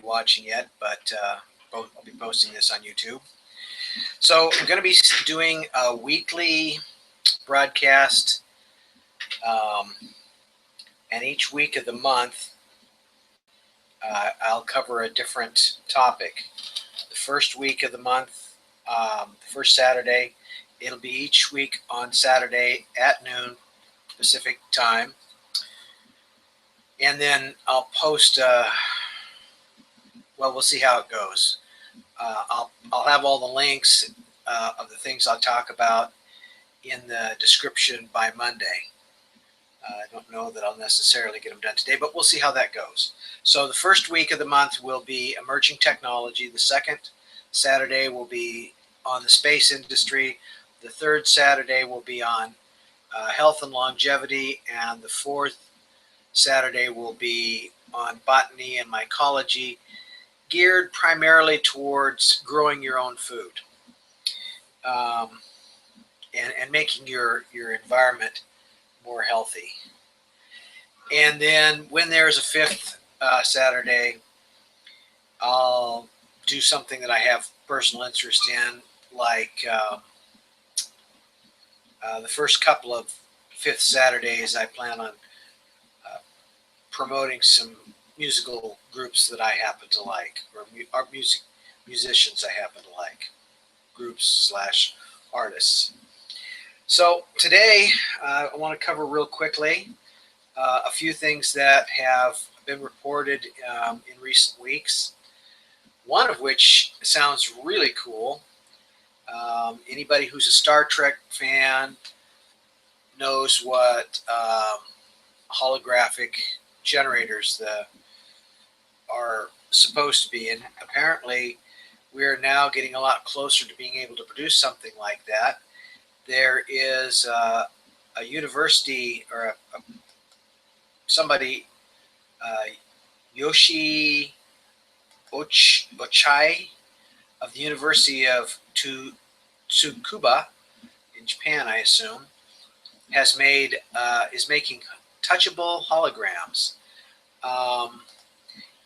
watching yet, but I'll be posting this on YouTube. So I'm going to be doing a weekly broadcast, and each week of the month I'll cover a different topic. The first week of the month, the first Saturday, it'll be each week on Saturday at noon Pacific time. And then I'll post, well, we'll see how it goes. I'll have all the links of the things I'll talk about in the description by Monday. I don't know that I'll necessarily get them done today, but we'll see how that goes. So the first week of the month will be emerging technology. The second Saturday will be on the space industry. The third Saturday will be on health and longevity. And the fourth Saturday will be on botany and mycology, geared primarily towards growing your own food and making your environment more healthy. And then when there's a fifth Saturday, I'll do something that I have personal interest in, like the first couple of fifth Saturdays, I plan on promoting some musical groups that I happen to like, or musicians I happen to like, groups / artists. So today I want to cover real quickly a few things that have been reported in recent weeks. One of which sounds really cool. Anybody who's a Star Trek fan knows what holographic generators are supposed to be, and apparently we're now getting a lot closer to being able to produce something like that. There is a university, or somebody, Yoshi Ochai of the University of Tsukuba in Japan, I assume, is making touchable holograms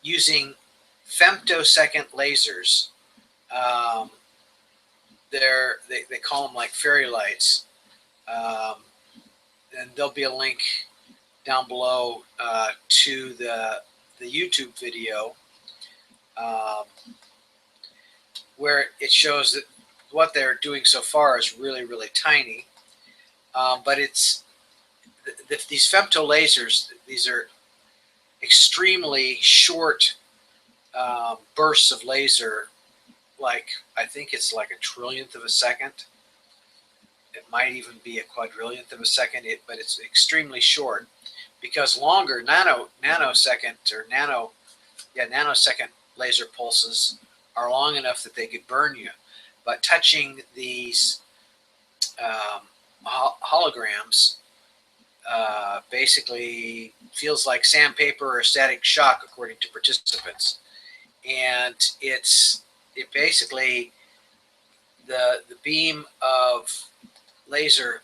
using femtosecond lasers. They call them like fairy lights, and there'll be a link down below to the YouTube video where it shows that what they're doing so far is really, really tiny, but it's these femto lasers. These are extremely short bursts of laser. Like, I think it's like a trillionth of a second. It might even be a quadrillionth of a second, but it's extremely short, because longer nanosecond laser pulses are long enough that they could burn you. But touching these holograms basically feels like sandpaper or static shock, according to participants. And it basically, the beam of laser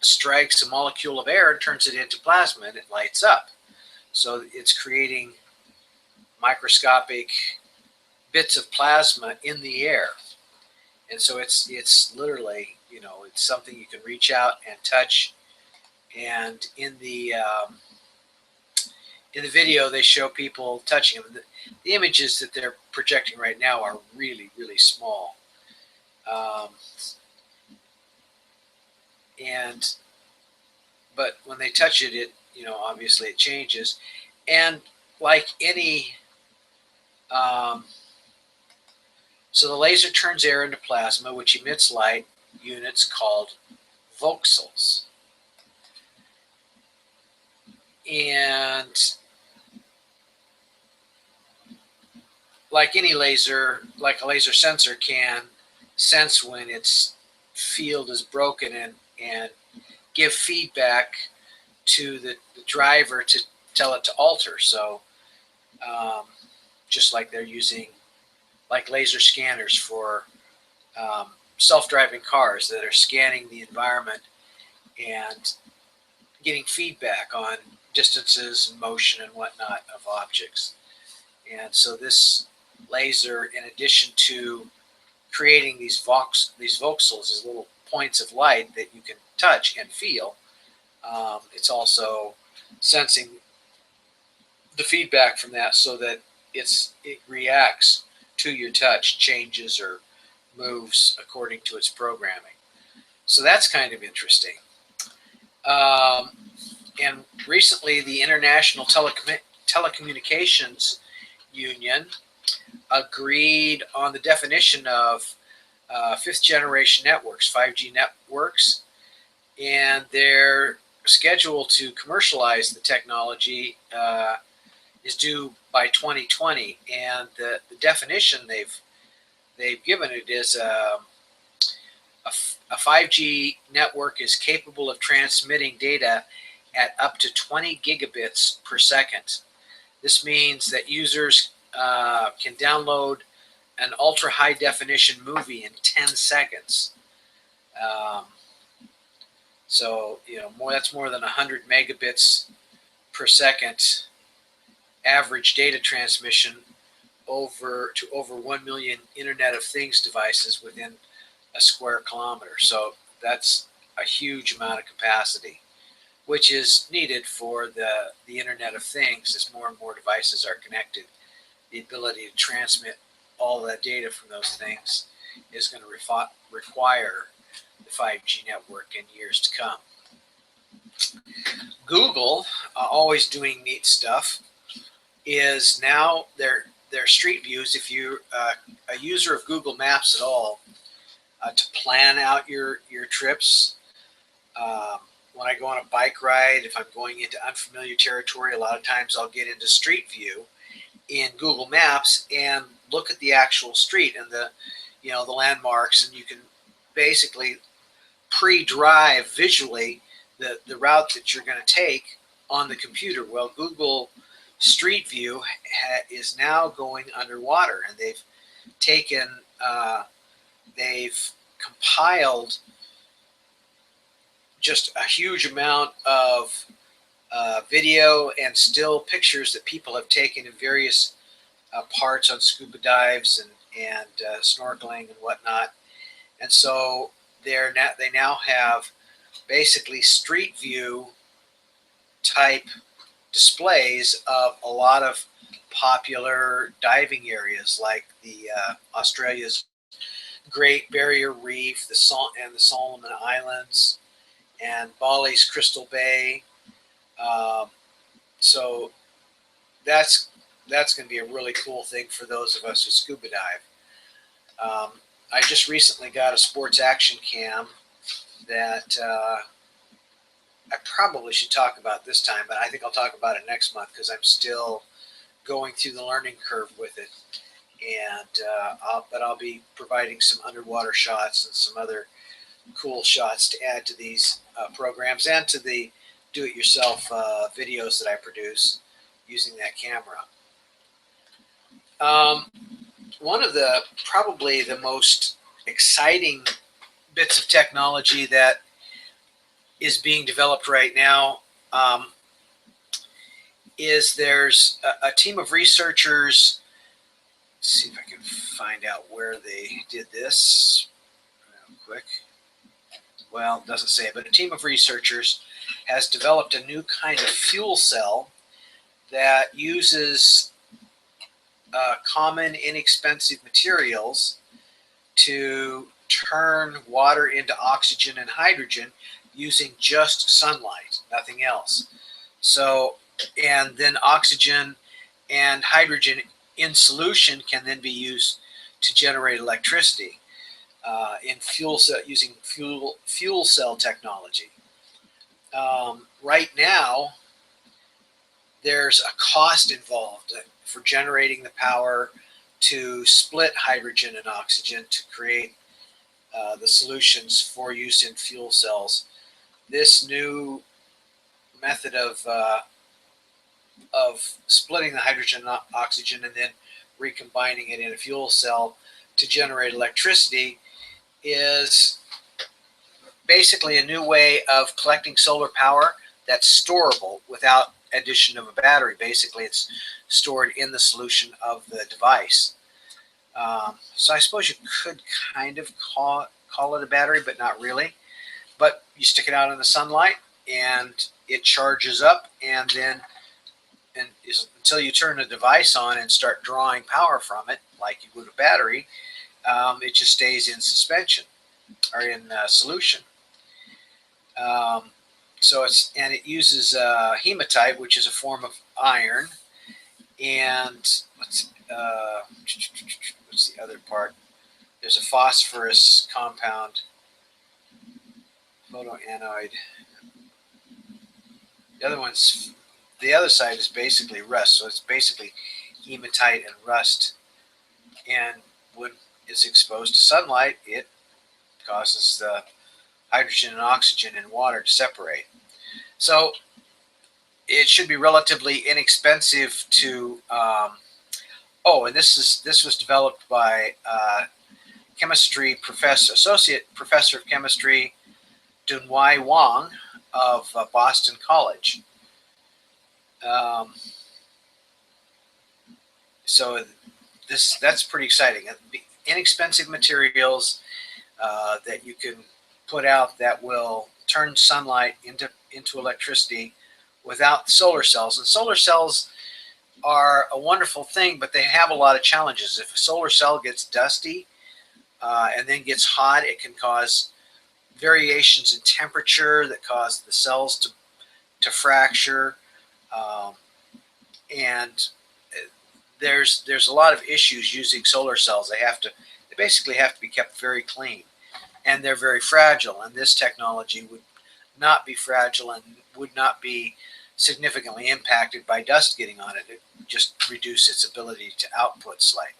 strikes a molecule of air and turns it into plasma, and it lights up. So it's creating microscopic bits of plasma in the air. And so it's literally, it's something you can reach out and touch. And in the video, they show people touching them. The images that they're projecting right now are really, really small. But when they touch it, obviously it changes. And like any, so the laser turns air into plasma, which emits light, units called voxels. And like any laser, like a laser sensor can sense when its field is broken and give feedback to the driver to tell it to alter. So just like they're using like laser scanners for self-driving cars that are scanning the environment and getting feedback on distances and motion and whatnot of objects. And so this laser, in addition to creating these voxels, these little points of light that you can touch and feel, it's also sensing the feedback from that so that it reacts to your touch, changes or moves according to its programming. So that's kind of interesting. And recently, the International Telecommunications Union agreed on the definition of fifth generation networks, 5G networks, and they're scheduled to commercialize the technology is due by 2020. And the definition they've given it is a 5G network is capable of transmitting data at up to 20 gigabits per second. This means that users can download an ultra high definition movie in 10 seconds. So, that's more than 100 megabits per second average data transmission over 1 million Internet of Things devices within a square kilometer. So that's a huge amount of capacity, which is needed for the Internet of Things as more and more devices are connected. The ability to transmit all that data from those things is going to require the 5G network in years to come. Google, always doing neat stuff, is now their street views. If you're a user of Google Maps at all, to plan out your trips. When I go on a bike ride, if I'm going into unfamiliar territory, a lot of times I'll get into Street View in Google Maps and look at the actual street and the landmarks, and you can basically pre-drive visually the route that you're going to take on the computer. Well, Google Street View is now going underwater, and they've compiled just a huge amount of video and still pictures that people have taken in various parts on scuba dives and snorkeling and whatnot. And so they now have basically street view type displays of a lot of popular diving areas, like the Australia's Great Barrier Reef, the Solomon Islands, and Bali's Crystal Bay. So that's going to be a really cool thing for those of us who scuba dive. I just recently got a sports action cam that I probably should talk about this time, but I think I'll talk about it next month because I'm still going through the learning curve with it. And I'll be providing some underwater shots and some other cool shots to add to these programs and to the do-it-yourself videos that I produce using that camera. One of probably the most exciting bits of technology that is being developed right now is there's a team of researchers. Let's see if I can find out where they did this real quick. Well, it doesn't say, but a team of researchers has developed a new kind of fuel cell that uses common, inexpensive materials to turn water into oxygen and hydrogen using just sunlight, nothing else. So, and then oxygen and hydrogen in solution can then be used to generate electricity in fuel cell, using fuel cell technology. Right now, there's a cost involved for generating the power to split hydrogen and oxygen to create the solutions for use in fuel cells. This new method of splitting the hydrogen and oxygen and then recombining it in a fuel cell to generate electricity is basically a new way of collecting solar power that's storable without addition of a battery. Basically, it's stored in the solution of the device. So I suppose you could kind of call it a battery, but not really. But you stick it out in the sunlight, and it charges up, and then until you turn the device on and start drawing power from it, like you would a battery, it just stays in suspension or in solution. So it uses hematite, which is a form of iron, and what's the other part? There's a phosphorus compound, photoanoid. The other side is basically rust, so it's basically hematite and rust. And when it's exposed to sunlight, it causes the hydrogen and oxygen in water to separate. So it should be relatively inexpensive to. And this was developed by associate professor of chemistry, Dunwai Wang of Boston College. So that's pretty exciting. Inexpensive materials that you can put out that will turn sunlight into electricity without solar cells. And solar cells are a wonderful thing, but they have a lot of challenges. If a solar cell gets dusty and then gets hot, it can cause variations in temperature that cause the cells to fracture. And there's a lot of issues using solar cells. They basically have to be kept very clean, and they're very fragile. And this technology would not be fragile and would not be significantly impacted by dust getting on it. It would just reduce its ability to output slightly.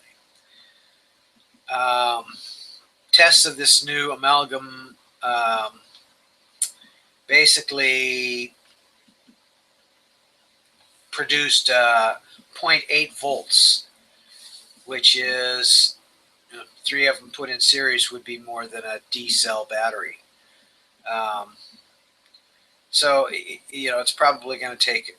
Tests of this new amalgam basically produced 0.8 volts, which is 3 of them put in series would be more than a D-cell battery. So it's probably going to take.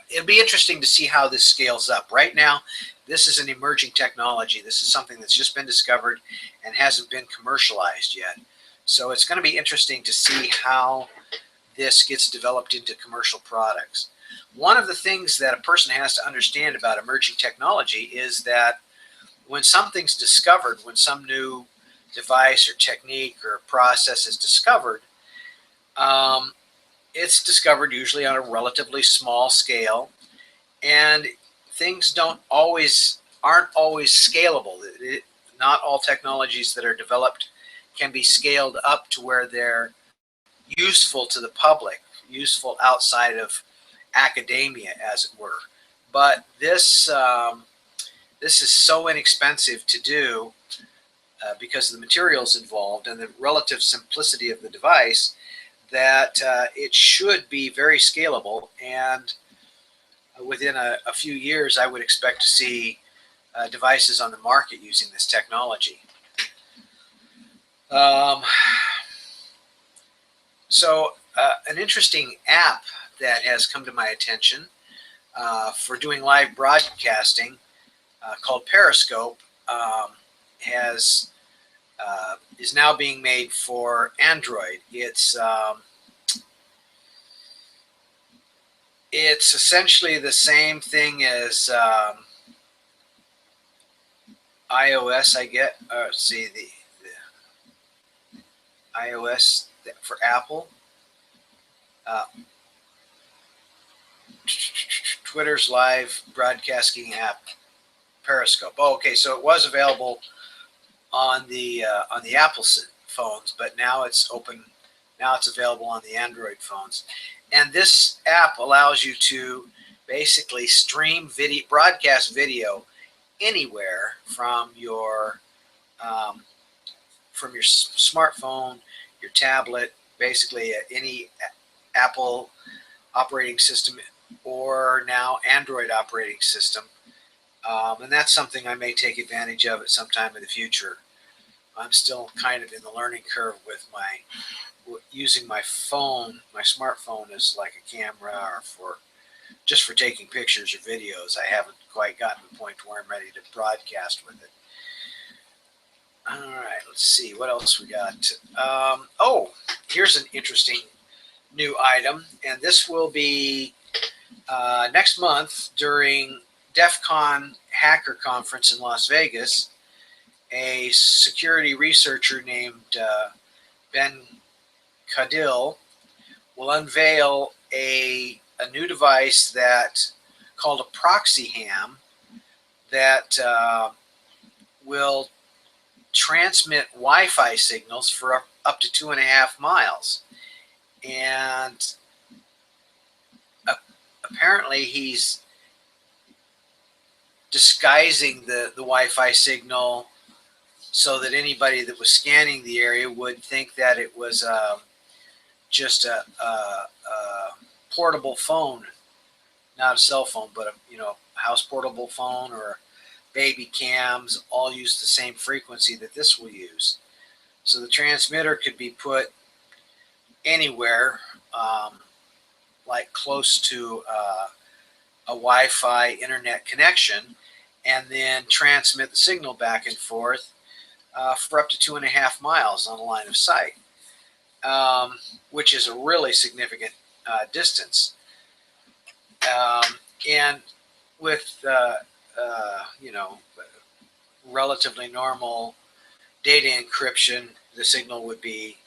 It'll be interesting to see how this scales up. Right now, this is an emerging technology. This is something that's just been discovered and hasn't been commercialized yet. So it's going to be interesting to see how this gets developed into commercial products. One of the things that a person has to understand about emerging technology is that when something's discovered, when some new device or technique or process is discovered, it's discovered usually on a relatively small scale, and things aren't always scalable. Not all technologies that are developed can be scaled up to where they're useful to the public, useful outside of academia, as it were. But this is so inexpensive to do because of the materials involved and the relative simplicity of the device that it should be very scalable. And within a few years, I would expect to see devices on the market using this technology. So an interesting app that has come to my attention for doing live broadcasting called Periscope is now being made for Android. It's essentially the same thing as iOS. The iOS for Apple. Twitter's live broadcasting app, Periscope. Oh, okay, so it was available on the Apple phones, but now it's open. Now it's available on the Android phones, and this app allows you to basically stream video, broadcast video anywhere from your smartphone, your tablet, basically any Apple operating system or now Android operating system. And that's something I may take advantage of at some time in the future. I'm still kind of in the learning curve with using my phone, my smartphone, as like a camera, or just for taking pictures or videos. I haven't quite gotten to the point where I'm ready to broadcast with it. All right, let's see what else we got. Oh, here's an interesting new item, and this will be next month during DEF CON Hacker Conference in Las Vegas. A security researcher named Ben Cadill will unveil a new device that called a proxy ham that will transmit Wi-Fi signals for up to 2.5 miles. And apparently he's disguising the Wi-Fi signal so that anybody that was scanning the area would think that it was just a portable phone, not a cell phone, but a house portable phone, or baby cams all use the same frequency that this will use. So the transmitter could be put anywhere, like close to a Wi-Fi internet connection, and then transmit the signal back and forth for up to 2.5 miles on a line of sight, which is a really significant distance. And with relatively normal data encryption, the signal would be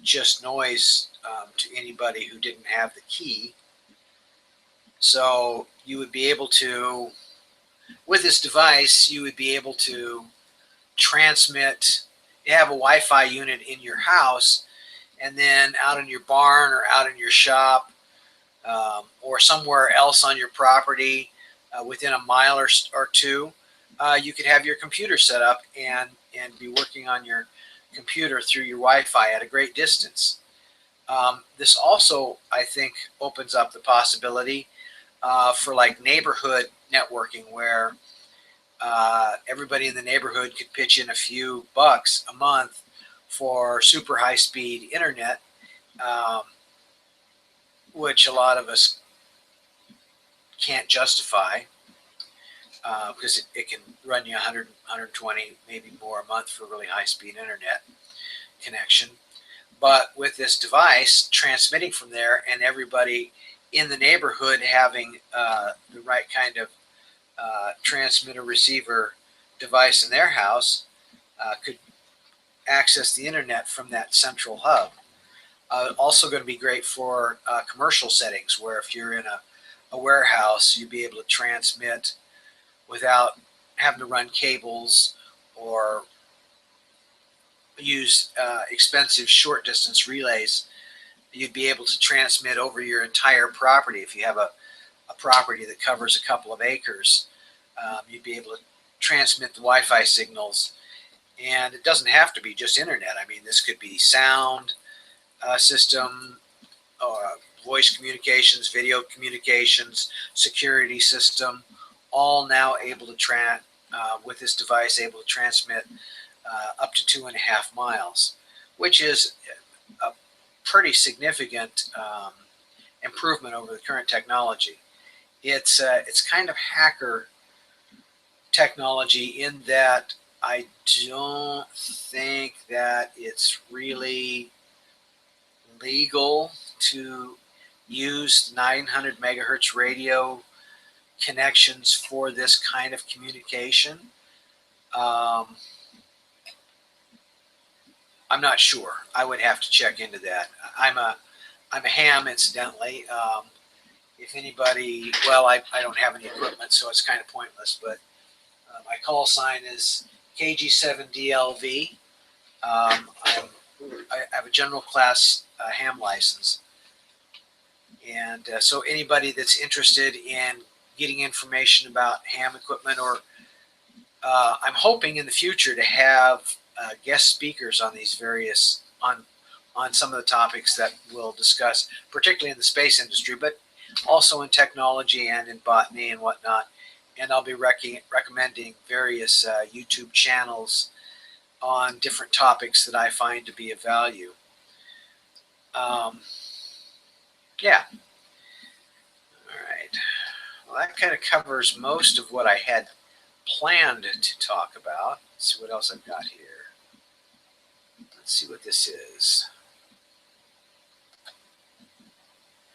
just noise to anybody who didn't have the key. So you would be able to, with this device, you would be able to transmit. You have a Wi-Fi unit in your house, and then out in your barn or out in your shop, or somewhere else on your property, within a mile or two, you could have your computer set up and be working on your computer through your Wi-Fi at a great distance. This also, I think, opens up the possibility for like neighborhood networking, where everybody in the neighborhood could pitch in a few bucks a month for super high-speed internet, which a lot of us can't justify, because it can run you 100, 120, maybe more a month for really high-speed internet connection. But with this device transmitting from there, and everybody in the neighborhood having the right kind of transmitter receiver device in their house, could access the internet from that central hub. Also going to be great for commercial settings, where if you're in a warehouse, you'd be able to transmit without having to run cables or use expensive short distance relays. You'd be able to transmit over your entire property. If you have a property that covers a couple of acres, you'd be able to transmit the Wi-Fi signals. And it doesn't have to be just internet. I mean, this could be sound system, voice communications, video communications, security system, all now able to with this device, able to transmit up to 2.5 miles, which is a pretty significant improvement over the current technology. It's kind of hacker technology in that I don't think that it's really legal to use 900 megahertz radio connections for this kind of communication. I'm not sure. I would have to check into that. I'm a ham, incidentally. If anybody, well, I don't have any equipment, so it's kind of pointless, but my call sign is KG7DLV. I have a general class ham license. And so anybody that's interested in getting information about ham equipment, or I'm hoping in the future to have guest speakers on these various, on some of the topics that we'll discuss, particularly in the space industry, but also in technology and in botany and whatnot. And I'll be recommending various YouTube channels on different topics that I find to be of value. Yeah. All right. Well, that kind of covers most of what I had planned to talk about. Let's see what else I've got here. Let's see what this is.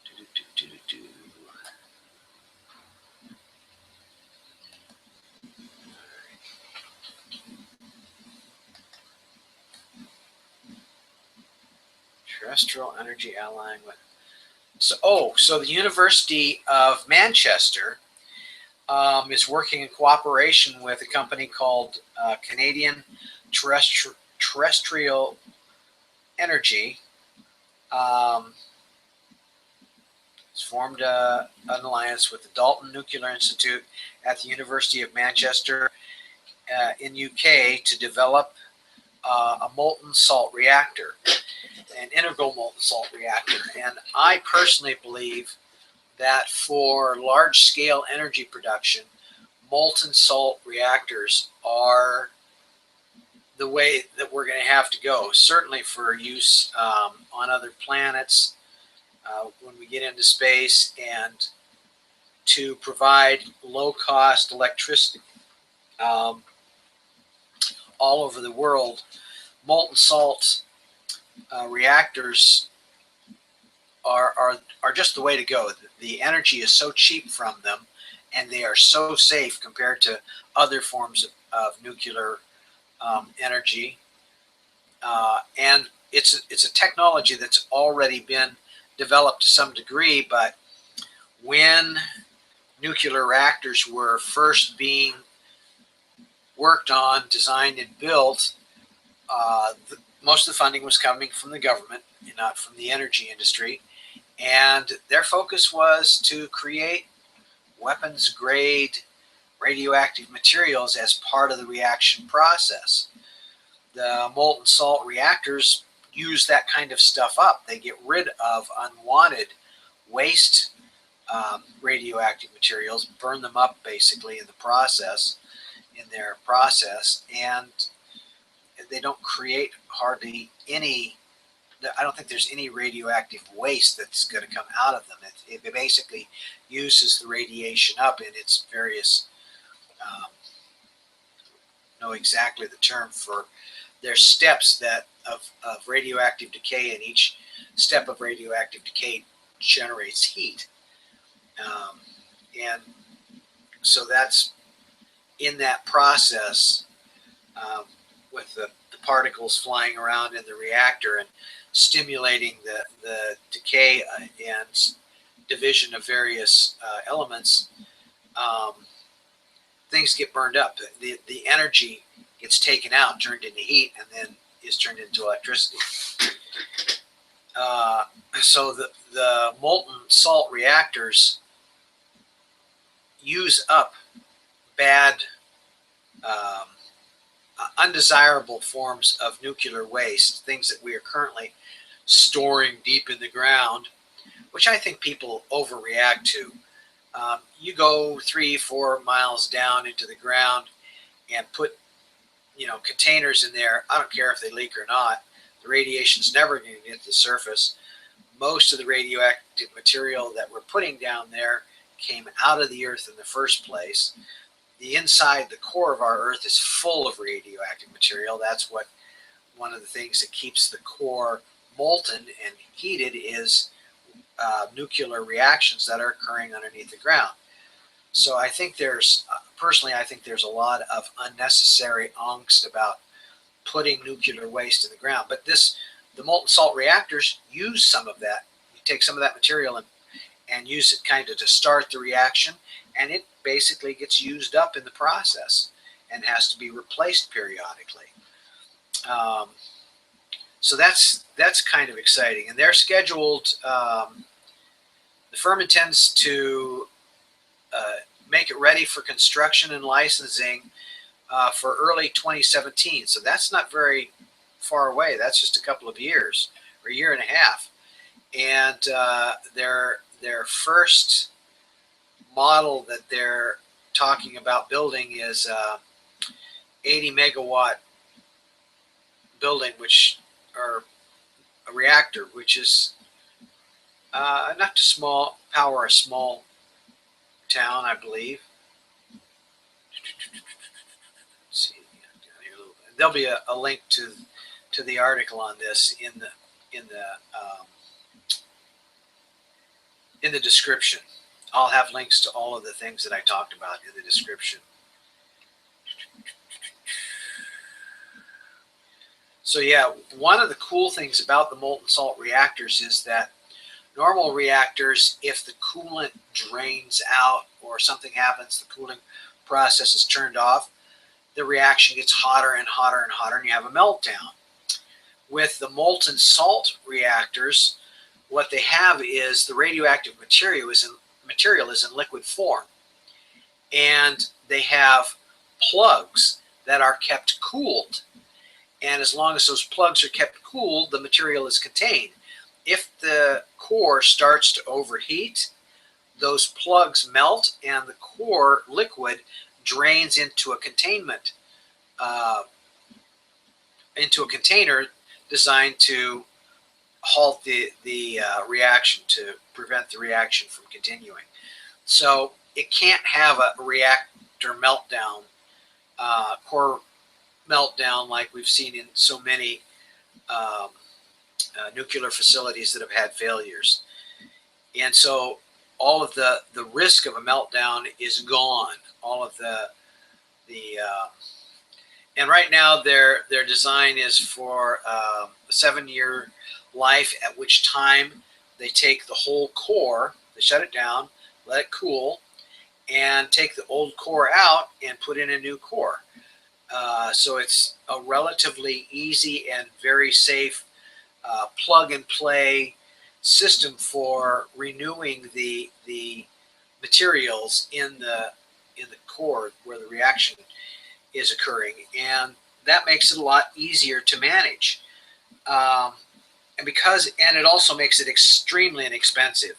Do-do-do-do-do. Terrestrial energy allying with. So the University of Manchester is working in cooperation with a company called Canadian Terrestrial Energy. It's formed an alliance with the Dalton Nuclear Institute at the University of Manchester in UK to develop a molten salt reactor, an integral molten salt reactor. And I personally believe that for large-scale energy production, molten salt reactors are the way that we're going to have to go, certainly for use on other planets when we get into space, and to provide low-cost electricity all over the world. Molten salt reactors are just the way to go. The energy is so cheap from them, and they are so safe compared to other forms of nuclear energy. And it's a technology that's already been developed to some degree, but when nuclear reactors were first being worked on, designed, and built, most of the funding was coming from the government, not from the energy industry. And their focus was to create weapons-grade radioactive materials as part of the reaction process. The molten salt reactors use that kind of stuff up. They get rid of unwanted waste radioactive materials, burn them up basically in their process, and they don't create hardly any. I don't think there's any radioactive waste that's going to come out of them. It basically uses the radiation up in its various, know exactly the term for their steps of radioactive decay, and each step of radioactive decay generates heat. And so that's in that process with the particles flying around in the reactor and stimulating the decay and division of various elements, things get burned up. The energy gets taken out, turned into heat, and then is turned into electricity. So the molten salt reactors use up bad, undesirable forms of nuclear waste, things that we are currently storing deep in the ground, which I think people overreact to. You go 3-4 miles down into the ground and put, containers in there. I don't care if they leak or not. The radiation's never going to get to the surface. Most of the radioactive material that we're putting down there came out of the earth in the first place. The inside, the core of our earth is full of radioactive material. That's what one of the things that keeps the core molten and heated is nuclear reactions that are occurring underneath the ground. So I think personally, I think there's a lot of unnecessary angst about putting nuclear waste in the ground. But the molten salt reactors use some of that. You take some of that material and use it kind of to start the reaction, and it basically gets used up in the process and has to be replaced periodically. So that's kind of exciting, and they're scheduled. The firm intends to make it ready for construction and licensing for early 2017. So that's not very far away. That's just a couple of years, or a year and a half. And their first model that they're talking about building is 80 megawatt building, which are reactor, which is enough to power a small town, I believe. Let's see, down here a little bit. There'll be a link to the article on this in the description. I'll have links to all of the things that I talked about in the description. So yeah, one of the cool things about the molten salt reactors is that normal reactors, if the coolant drains out or something happens, the cooling process is turned off, the reaction gets hotter and hotter and hotter, and you have a meltdown. With the molten salt reactors, what they have is the radioactive material is in liquid form, and they have plugs that are kept cooled. And as long as those plugs are kept cooled, the material is contained. If the core starts to overheat, those plugs melt and the core liquid drains into a containment, into a container designed to halt the reaction, to prevent the reaction from continuing. So it can't have a reactor meltdown, core meltdown like we've seen in so many nuclear facilities that have had failures. And so all of the risk of a meltdown is gone. All of and right now their design is for a 7-year life, at which time they take the whole core, they shut it down, let it cool, and take the old core out and put in a new core. So it's a relatively easy and very safe plug and play system for renewing the materials in the core where the reaction is occurring, and that makes it a lot easier to manage. And it also makes it extremely inexpensive.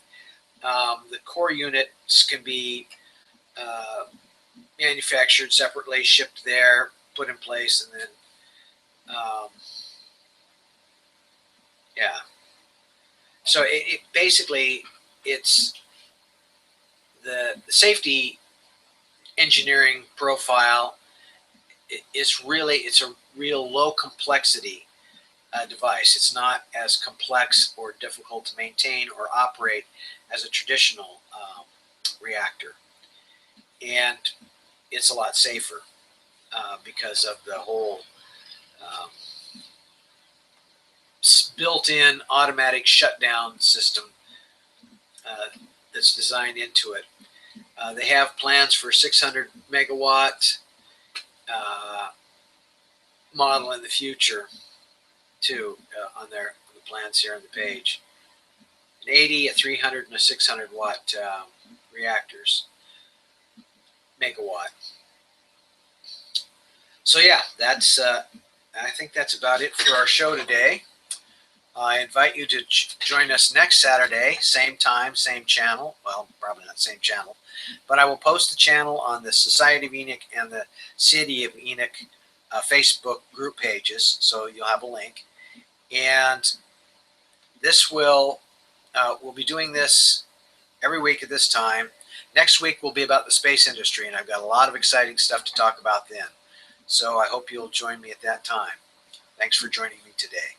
The core units can be manufactured separately, shipped there, put in place, and then yeah. So it basically, it's the safety engineering profile is really, it's a real low complexity device. It's not as complex or difficult to maintain or operate as a traditional reactor, and it's a lot safer because of the whole built-in automatic shutdown system that's designed into it. They have plans for 600 megawatt model in the future too, on the plans here on the page. An 80, a 300, and a 600 watt reactors, megawatt. So yeah, that's I think that's about it for our show today. I invite you to join us next Saturday, same time, same channel. Well, probably not same channel, but I will post the channel on the Society of Enoch and the City of Enoch Facebook group pages, so you'll have a link. And this we'll be doing this every week at this time. Next week will be about the space industry, and I've got a lot of exciting stuff to talk about then. So I hope you'll join me at that time. Thanks for joining me today.